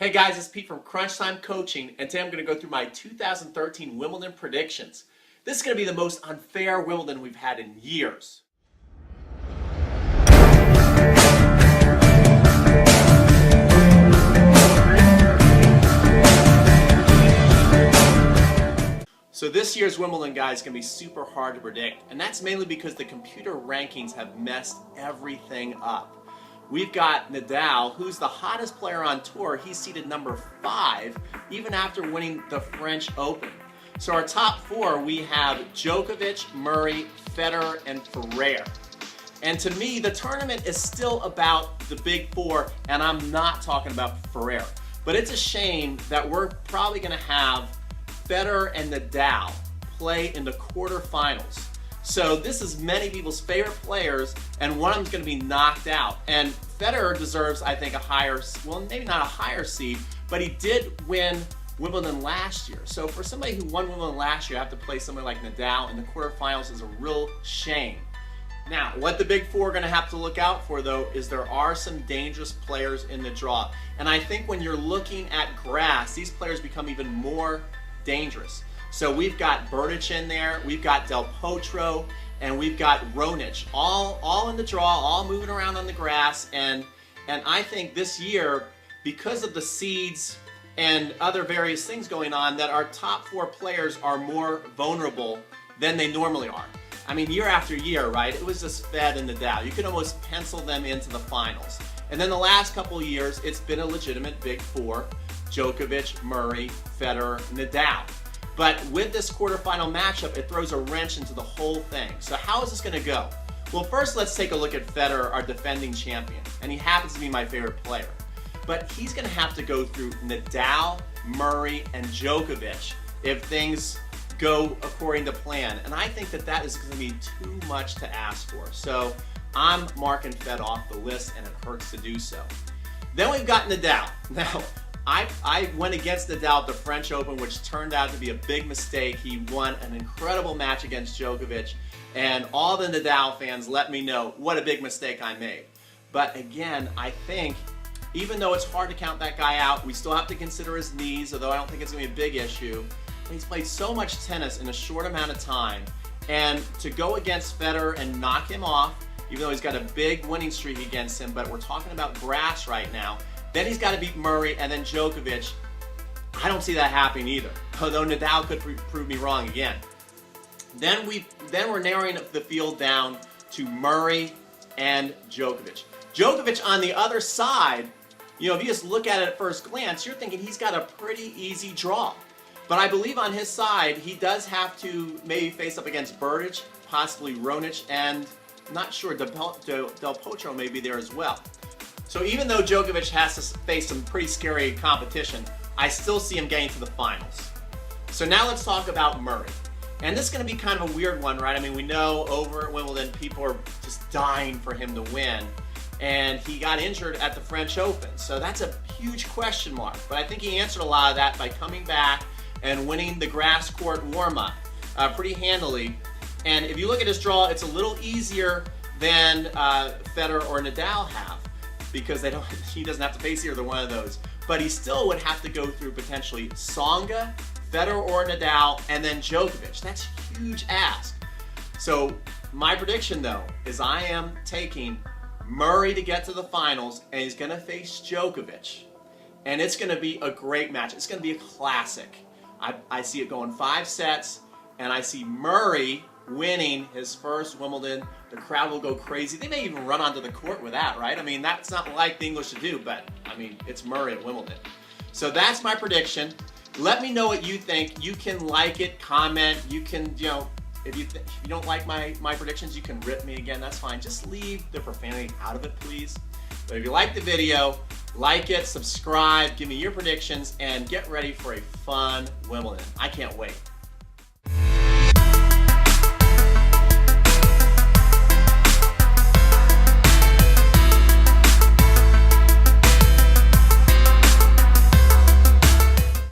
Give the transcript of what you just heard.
Hey guys, it's Pete from Crunch Time Coaching, and today I'm going to go through my 2013 Wimbledon predictions. This is going to be the most unfair Wimbledon we've had in years. So this year's Wimbledon, guys, is going to be super hard to predict, and that's mainly because the computer rankings have messed everything up. We've got Nadal, who's the hottest player on tour. He's seated number 5, even after winning the French Open. So our top 4, we have Djokovic, Murray, Federer, and Federer. And to me, the tournament is still about the big 4, and I'm not talking about Federer. But it's a shame that we're probably going to have Federer and Nadal play in the quarterfinals. So this is many people's favorite players, and one of them's going to be knocked out. And Federer deserves, I think, a higher, well, maybe not a higher seed, but he did win Wimbledon last year. So for somebody who won Wimbledon last year, have to play somebody like Nadal in the quarterfinals is a real shame. Now, what the big 4 are going to have to look out for, though, is there are some dangerous players in the draw. And I think when you're looking at grass, these players become even more dangerous. So we've got Berdych in there, we've got Del Potro, and we've got Raonic, all in the draw, all moving around on the grass. And I think this year, because of the seeds and other various things going on, that our top 4 players are more vulnerable than they normally are. I mean, year after year, right? It was just Fed and Nadal. You could almost pencil them into the finals. And then the last couple of years, it's been a legitimate big 4: Djokovic, Murray, Federer, Nadal. But with this quarterfinal matchup, it throws a wrench into the whole thing. So how is this going to go? Well, first let's take a look at Federer, our defending champion. And he happens to be my favorite player. But he's going to have to go through Nadal, Murray, and Djokovic if things go according to plan. And I think that that is going to be too much to ask for. So I'm marking Fed off the list, and it hurts to do so. Then we've got Nadal. Now, I went against Nadal at the French Open, which turned out to be a big mistake. He won an incredible match against Djokovic, and all the Nadal fans let me know what a big mistake I made. But again, I think even though it's hard to count that guy out, we still have to consider his knees, although I don't think it's going to be a big issue. But he's played so much tennis in a short amount of time, and to go against Federer and knock him off, even though he's got a big winning streak against him, but we're talking about grass right now. Then he's got to beat Murray and then Djokovic. I don't see that happening either, although Nadal could prove me wrong again. Then we're narrowing the field down to Murray and Djokovic. Djokovic on the other side, you know, if you just look at it at first glance, you're thinking he's got a pretty easy draw. But I believe on his side, he does have to maybe face up against Berdych, possibly Raonic, and I'm not sure, Del Potro may be there as well. So even though Djokovic has to face some pretty scary competition, I still see him getting to the finals. So now let's talk about Murray. And this is going to be kind of a weird one, right? I mean, we know over at Wimbledon, people are just dying for him to win. And he got injured at the French Open. So that's a huge question mark. But I think he answered a lot of that by coming back and winning the grass court warm-up pretty handily. And if you look at his draw, it's a little easier than Federer or Nadal have, because he doesn't have to face either one of those. But he still would have to go through potentially Tsonga, Federer or Nadal, and then Djokovic. That's a huge ask. So my prediction, though, is I am taking Murray to get to the finals, and he's going to face Djokovic. And it's going to be a great match. It's going to be a classic. I see it going 5 sets, and I see Murray winning his first Wimbledon. The crowd will go crazy. They may even run onto the court with that, right? I mean, that's not like the English to do, but I mean, it's Murray at Wimbledon. So that's my prediction. Let me know what you think. You can like it, comment. You can, you know, if you don't like my predictions, you can rip me again. That's fine. Just leave the profanity out of it, please. But if you like the video, like it, subscribe, give me your predictions, and get ready for a fun Wimbledon. I can't wait.